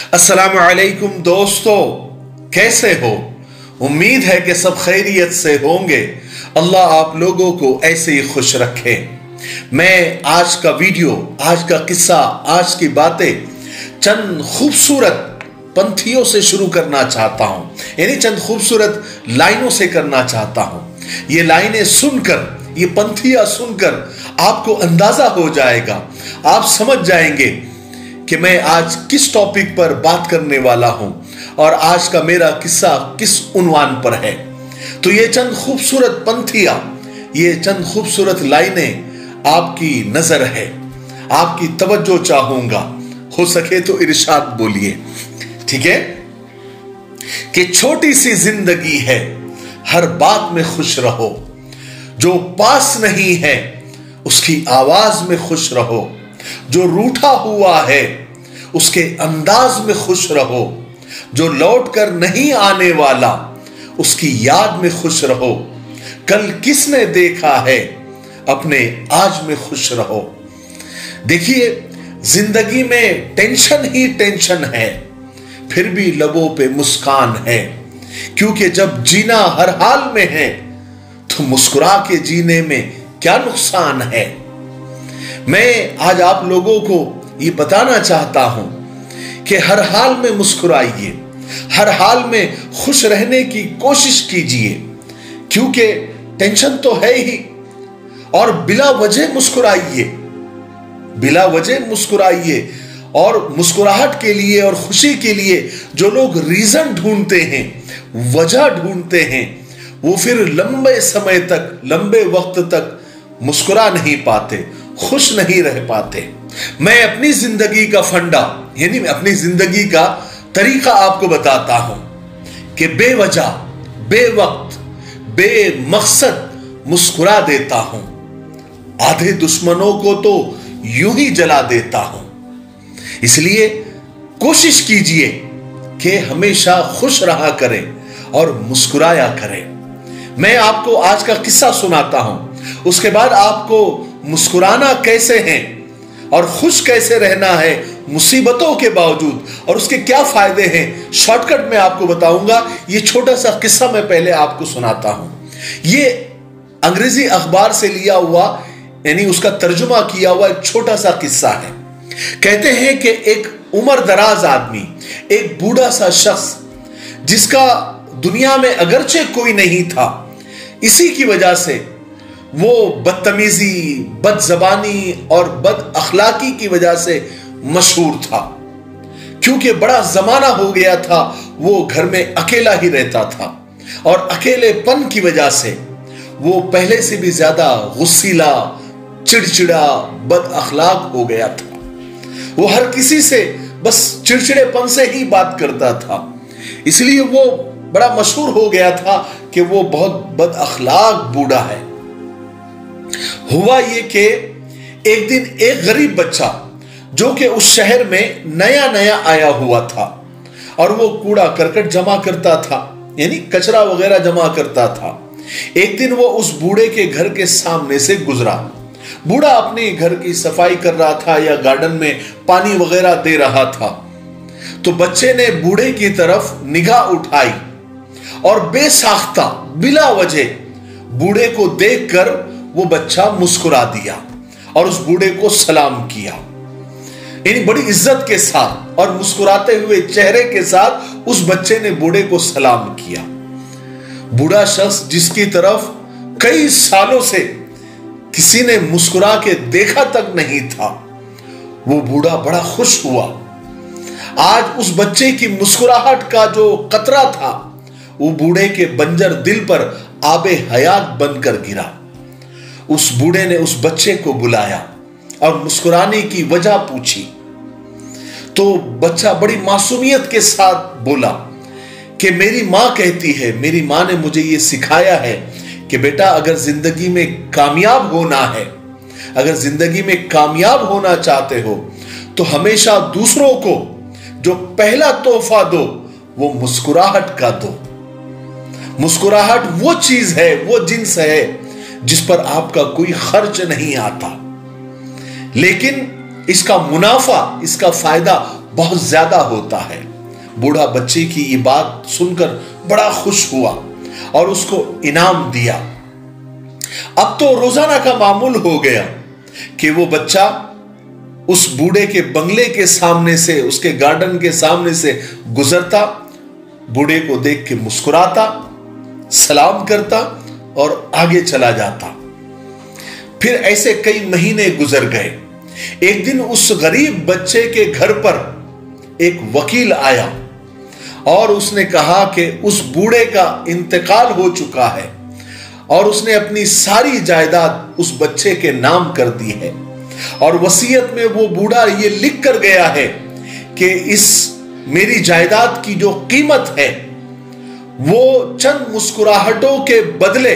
السلام علیکم دوستو، کیسے ہو؟ امید ہے کہ سب خیریت سے ہوں گے۔ اللہ آپ لوگوں کو ایسے ہی خوش رکھے۔ میں آج کا ویڈیو، آج کا قصہ، آج کی باتیں چند خوبصورت پنتھیوں سے شروع کرنا چاہتا ہوں، یعنی چند خوبصورت لائنوں سے کرنا چاہتا ہوں۔ یہ لائنیں سن کر، یہ پنتھیاں سن کر آپ کو اندازہ ہو جائے گا، آپ سمجھ جائیں گے کہ میں آج کس ٹاپک پر بات کرنے والا ہوں اور آج کا میرا قصہ کس عنوان پر ہے۔ تو یہ چند خوبصورت پنتھیاں، یہ چند خوبصورت لائنیں آپ کی نظر ہے، آپ کی توجہ چاہوں گا، ہو سکے تو ارشاد بولیے، ٹھیک ہے؟ کہ چھوٹی سی زندگی ہے، ہر بات میں خوش رہو، جو پاس نہیں ہے اس کی آواز میں خوش رہو، جو روٹھا ہوا ہے اس کے انداز میں خوش رہو، جو لوٹ کر نہیں آنے والا اس کی یاد میں خوش رہو، کل کس نے دیکھا ہے اپنے آج میں خوش رہو۔ دیکھیے، زندگی میں ٹینشن ہی ٹینشن ہے، پھر بھی لبوں پہ مسکان ہے، کیونکہ جب جینا ہر حال میں ہے تو مسکرا کے جینے میں کیا نقصان ہے۔ میں آج آپ لوگوں کو یہ بتانا چاہتا ہوں کہ ہر حال میں مسکرائیے، ہر حال میں خوش رہنے کی کوشش کیجئے، کیونکہ ٹینشن تو ہے ہی، اور بلا وجہ مسکرائیے، بلا وجہ مسکرائیے۔ اور مسکراہٹ کے لیے اور خوشی کے لیے جو لوگ ریزن ڈھونڈتے ہیں، وجہ ڈھونڈتے ہیں، وہ پھر لمبے سمے تک، لمبے وقت تک مسکرا نہیں پاتے، خوش نہیں رہ پاتے۔ میں اپنی زندگی کا فنڈا، یعنی اپنی زندگی کا طریقہ آپ کو بتاتا ہوں کہ بے وجہ، بے وقت، بے مقصد مسکرا دیتا ہوں، آدھے دشمنوں کو تو یوں ہی جلا دیتا ہوں۔ اس لیے کوشش کیجئے کہ ہمیشہ خوش رہا کریں اور مسکرایا کریں۔ میں آپ کو آج کا قصہ سناتا ہوں، اس کے بعد آپ کو مسکرانا کیسے ہیں اور خوش کیسے رہنا ہے مصیبتوں کے باوجود، اور اس کے کیا فائدے ہیں، شارٹ کٹ میں آپ کو بتاؤں گا۔ یہ چھوٹا سا قصہ میں پہلے آپ کو سناتا ہوں۔ یہ انگریزی اخبار سے لیا ہوا، یعنی اس کا ترجمہ کیا ہوا ایک چھوٹا سا قصہ ہے۔ کہتے ہیں کہ ایک عمر دراز آدمی، ایک بوڑھا سا شخص، جس کا دنیا میں اگرچہ کوئی نہیں تھا، اسی کی وجہ سے وہ بدتمیزی، بد زبانی اور بد اخلاقی کی وجہ سے مشہور تھا، کیونکہ بڑا زمانہ ہو گیا تھا وہ گھر میں اکیلا ہی رہتا تھا، اور اکیلے پن کی وجہ سے وہ پہلے سے بھی زیادہ غصیلا، چڑچڑا، بد اخلاق ہو گیا تھا۔ وہ ہر کسی سے بس چڑچڑے پن سے ہی بات کرتا تھا، اس لیے وہ بڑا مشہور ہو گیا تھا کہ وہ بہت بد اخلاق بوڑھا ہے۔ ہوا یہ کہ ایک دن ایک غریب بچہ، جو کہ اس شہر میں نیا نیا آیا ہوا تھا اور وہ کوڑا کرکٹ جمع کرتا تھا، یعنی کچرا وغیرہ جمع کرتا تھا، ایک دن وہ اس بوڑھے کے گھر کے سامنے سے گزرا۔ بوڑھا اپنے گھر کی صفائی کر رہا تھا یا گارڈن میں پانی وغیرہ دے رہا تھا، تو بچے نے بوڑھے کی طرف نگاہ اٹھائی اور بے ساختہ، بلا وجہ بوڑھے کو دیکھ کر وہ بچہ مسکرا دیا اور اس بوڑھے کو سلام کیا، یعنی بڑی عزت کے ساتھ اور مسکراتے ہوئے چہرے کے ساتھ اس بچے نے بوڑھے کو سلام کیا۔ بوڑھا شخص جس کی طرف کئی سالوں سے کسی نے مسکرا کے دیکھا تک نہیں تھا، وہ بوڑھا بڑا خوش ہوا۔ آج اس بچے کی مسکراہٹ کا جو قطرہ تھا، وہ بوڑھے کے بنجر دل پر آب حیات بن کر گرا۔ اس بوڑھے نے اس بچے کو بلایا اور مسکرانے کی وجہ پوچھی، تو بچہ بڑی معصومیت کے ساتھ بولا کہ میری ماں کہتی ہے، میری ماں نے مجھے یہ سکھایا ہے کہ بیٹا، اگر زندگی میں کامیاب ہونا ہے، اگر زندگی میں کامیاب ہونا چاہتے ہو تو ہمیشہ دوسروں کو جو پہلا تحفہ دو وہ مسکراہٹ کا دو۔ مسکراہٹ وہ چیز ہے، وہ جنس ہے جس پر آپ کا کوئی خرچ نہیں آتا، لیکن اس کا منافع، اس کا فائدہ بہت زیادہ ہوتا ہے۔ بوڑھا بچے کی یہ بات سن کر بڑا خوش ہوا اور اس کو انعام دیا۔ اب تو روزانہ کا معمول ہو گیا کہ وہ بچہ اس بوڑھے کے بنگلے کے سامنے سے، اس کے گارڈن کے سامنے سے گزرتا، بوڑھے کو دیکھ کے مسکراتا، سلام کرتا اور آگے چلا جاتا۔ پھر ایسے کئی مہینے گزر گئے۔ ایک دن اس غریب بچے کے گھر پر ایک وکیل آیا اور اس نے کہا کہ اس بوڑھے کا انتقال ہو چکا ہے اور اس نے اپنی ساری جائیداد اس بچے کے نام کر دی ہے، اور وصیت میں وہ بوڑھا یہ لکھ کر گیا ہے کہ اس میری جائیداد کی جو قیمت ہے وہ چند مسکراہٹوں کے بدلے،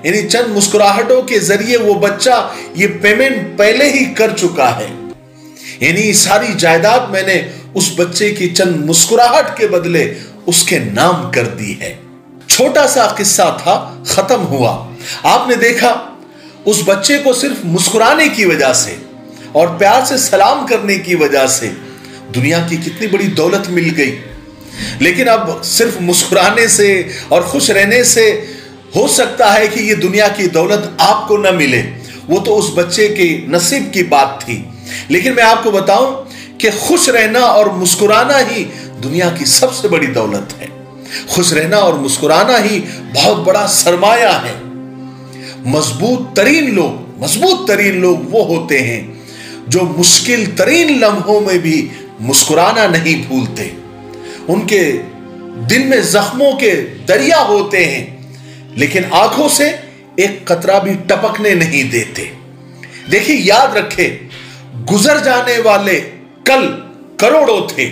یعنی چند مسکراہٹوں کے ذریعے وہ بچہ یہ پیمنٹ پہلے ہی کر چکا ہے، یعنی ساری جائیداد میں نے اس بچے کی چند مسکراہٹ کے بدلے اس کے نام کر دی ہے۔ چھوٹا سا قصہ تھا، ختم ہوا۔ آپ نے دیکھا اس بچے کو صرف مسکرانے کی وجہ سے اور پیار سے سلام کرنے کی وجہ سے دنیا کی کتنی بڑی دولت مل گئی، لیکن اب صرف مسکرانے سے اور خوش رہنے سے ہو سکتا ہے کہ یہ دنیا کی دولت آپ کو نہ ملے، وہ تو اس بچے کے نصیب کی بات تھی۔ لیکن میں آپ کو بتاؤں کہ خوش رہنا اور مسکرانا ہی دنیا کی سب سے بڑی دولت ہے۔ خوش رہنا اور مسکرانا ہی بہت بڑا سرمایہ ہے۔ مضبوط ترین لوگ وہ ہوتے ہیں جو مشکل ترین لمحوں میں بھی مسکرانا نہیں بھولتے۔ ان کے دل میں زخموں کے دریا ہوتے ہیں لیکن آنکھوں سے ایک قطرہ بھی ٹپکنے نہیں دیتے۔ دیکھیں، یاد رکھے، گزر جانے والے کل کروڑوں تھے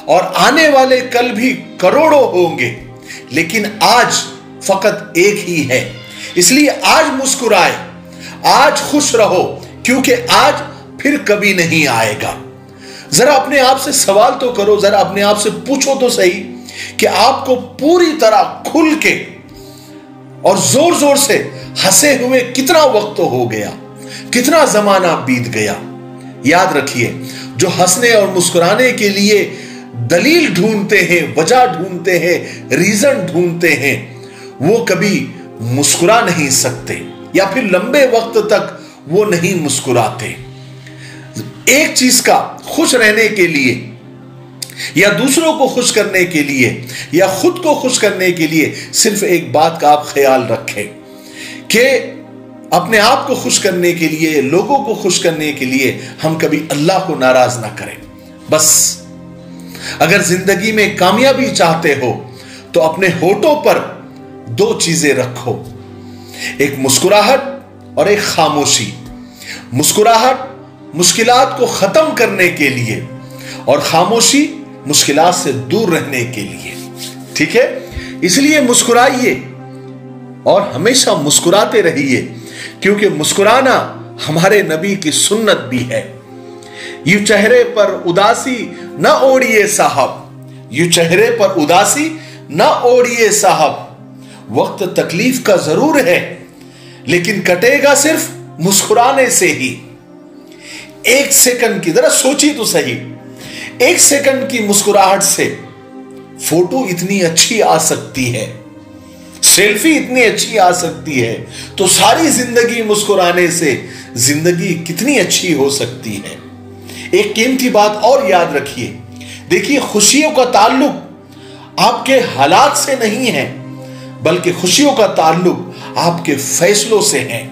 اور آنے والے کل بھی کروڑوں ہوں گے، لیکن آج فقط ایک ہی ہے۔ اس لیے آج مسکرائے، آج خوش رہو، کیونکہ آج پھر کبھی نہیں آئے گا۔ ذرا اپنے آپ سے سوال تو کرو، ذرا اپنے آپ سے پوچھو تو صحیح کہ آپ کو پوری طرح کھل کے اور زور زور سے ہنسے ہوئے کتنا وقت ہو گیا، کتنا زمانہ بیت گیا۔ یاد رکھیے، جو ہنسنے اور مسکرانے کے لیے دلیل ڈھونڈتے ہیں، وجہ ڈھونڈتے ہیں، ریزن ڈھونڈتے ہیں، وہ کبھی مسکرا نہیں سکتے یا پھر لمبے وقت تک وہ نہیں مسکراتے۔ ایک چیز کا خوش رہنے کے لیے یا دوسروں کو خوش کرنے کے لیے یا خود کو خوش کرنے کے لیے صرف ایک بات کا آپ خیال رکھیں کہ اپنے آپ کو خوش کرنے کے لیے، لوگوں کو خوش کرنے کے لیے ہم کبھی اللہ کو ناراض نہ کریں۔ بس اگر زندگی میں کامیابی چاہتے ہو تو اپنے ہونٹوں پر دو چیزیں رکھو، ایک مسکراہٹ اور ایک خاموشی۔ مسکراہٹ مشکلات کو ختم کرنے کے لیے اور خاموشی مشکلات سے دور رہنے کے لیے، ٹھیک ہے؟ اس لیے مسکرائیے اور ہمیشہ مسکراتے رہیے، کیونکہ مسکرانا ہمارے نبی کی سنت بھی ہے۔ یوں چہرے پر اداسی نہ اوڑھیے صاحب، یوں چہرے پر اداسی نہ اوڑھیے صاحب، وقت تکلیف کا ضرور ہے لیکن کٹے گا صرف مسکرانے سے ہی۔ ایک سیکنڈ کی، ذرا سوچی تو صحیح، ایک سیکنڈ کی مسکراہٹ سے فوٹو اتنی اچھی آ سکتی ہے، سیلفی اتنی اچھی آ سکتی ہے، تو ساری زندگی مسکرانے سے زندگی کتنی اچھی ہو سکتی ہے۔ ایک قیمتی بات اور یاد رکھیے، دیکھیے، خوشیوں کا تعلق آپ کے حالات سے نہیں ہے بلکہ خوشیوں کا تعلق آپ کے فیصلوں سے ہے۔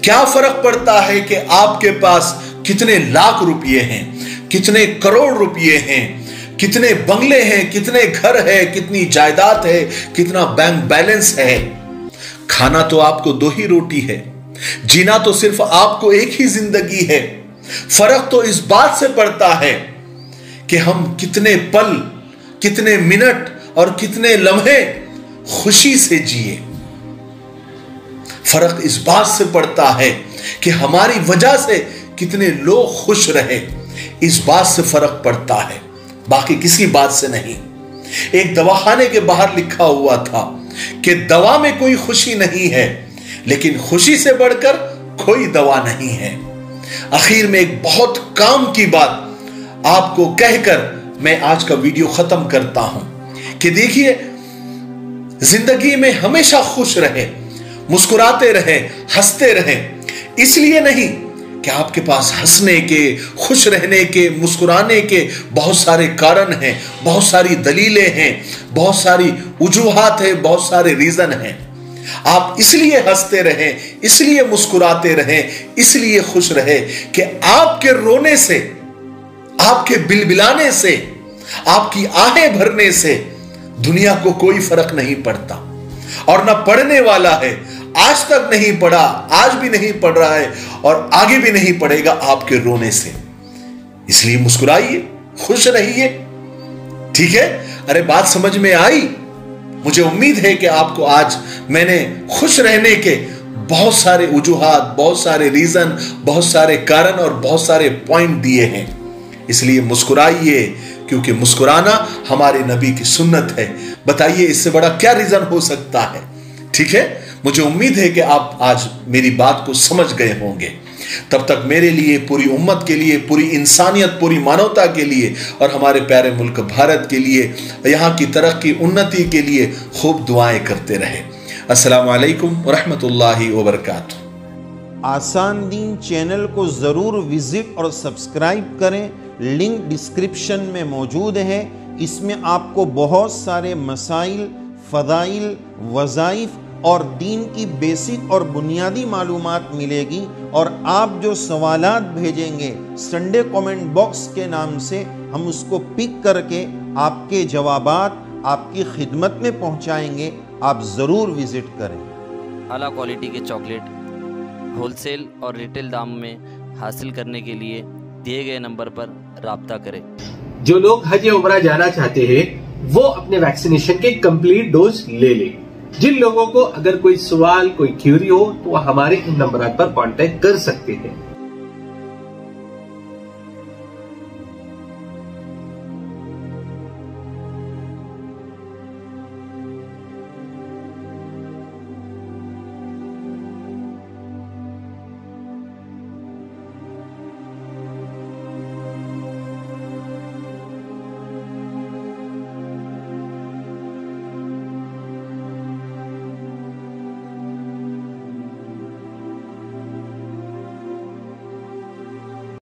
کیا فرق پڑتا ہے کہ آپ کے پاس کتنے لاکھ روپے ہیں، کتنے کروڑ روپے ہیں، کتنے بنگلے ہیں، کتنے گھر ہے، کتنی جائیداد ہے، کتنا بینک بیلنس ہے؟ کھانا تو آپ کو دو ہی روٹی ہے، جینا تو صرف آپ کو ایک ہی زندگی ہے۔ فرق تو اس بات سے پڑتا ہے کہ ہم کتنے پل، کتنے منٹ اور کتنے لمحے خوشی سے جیے۔ فرق اس بات سے پڑتا ہے کہ ہماری وجہ سے کتنے لوگ خوش رہے، اس بات سے فرق پڑتا ہے، باقی کسی بات سے نہیں۔ ایک دواخانے کے باہر لکھا ہوا تھا کہ دوا میں کوئی خوشی نہیں ہے لیکن خوشی سے بڑھ کر کوئی دوا نہیں ہے۔ آخر میں ایک بہت کام کی بات آپ کو کہہ کر میں آج کا ویڈیو ختم کرتا ہوں کہ دیکھیے، زندگی میں ہمیشہ خوش رہے، مسکراتے رہے، ہنستے رہے۔ اس لیے نہیں کہ آپ کے پاس ہنسنے کے، خوش رہنے کے، مسکرانے کے بہت سارے کارن ہیں، بہت ساری دلیلیں ہیں، بہت ساری وجوہات ہیں، بہت سارے ریزن ہیں۔ آپ اس لیے ہنستے رہیں، اس لیے مسکراتے رہیں، اس لیے خوش رہے کہ آپ کے رونے سے، آپ کے بلبلانے سے، آپ کی آہیں بھرنے سے دنیا کو کوئی فرق نہیں پڑتا، اور نہ پڑنے والا ہے۔ آج تک نہیں پڑا، آج بھی نہیں پڑ رہا ہے، اور آگے بھی نہیں پڑے گا آپ کے رونے سے۔ اس لیے مسکرائیے، خوش رہیے، ٹھیک ہے؟ ارے بات سمجھ میں آئی؟ مجھے امید ہے کہ آپ کو آج میں نے خوش رہنے کے بہت سارے وجوہات، بہت سارے ریزن، بہت سارے کارن اور بہت سارے پوائنٹ دیے ہیں۔ اس لیے مسکرائیے، کیونکہ مسکرانا ہمارے نبی کی سنت ہے۔ بتائیے اس سے بڑا کیا ریزن ہو سکتا ہے؟ ٹھیک ہے؟ مجھے امید ہے کہ آپ آج میری بات کو سمجھ گئے ہوں گے۔ تب تک میرے لیے، پوری امت کے لیے، پوری انسانیت، پوری مانوتا کے لیے اور ہمارے پیارے ملک بھارت کے لیے، یہاں کی ترقی، انتی کے لیے خوب دعائیں کرتے رہے۔ السلام علیکم ورحمۃ اللہ وبرکاتہ۔ آسان دین چینل کو ضرور وزٹ اور سبسکرائب کریں، لنک ڈسکرپشن میں موجود ہے۔ اس میں آپ کو بہت سارے مسائل، فضائل، وظائف اور دین کی بیسک اور بنیادی معلومات ملے گی، اور آپ جو سوالات بھیجیں گے سنڈے کومنٹ باکس کے نام سے، ہم اس کو پک کر کے آپ کے جوابات آپ کی خدمت میں پہنچائیں گے۔ آپ ضرور وزٹ کریں۔ اعلیٰ کوالٹی کے چاکلیٹ ہول سیل اور ریٹیل دام میں حاصل کرنے کے لیے دیے گئے نمبر پر رابطہ کریں۔ جو لوگ حج عمرہ جانا چاہتے ہیں وہ اپنے ویکسینیشن کے کمپلیٹ ڈوز لے لیں۔ جن لوگوں کو اگر کوئی سوال، کوئی کیوری ہو تو وہ ہمارے ان نمبرات پر کانٹیکٹ کر سکتے ہیں۔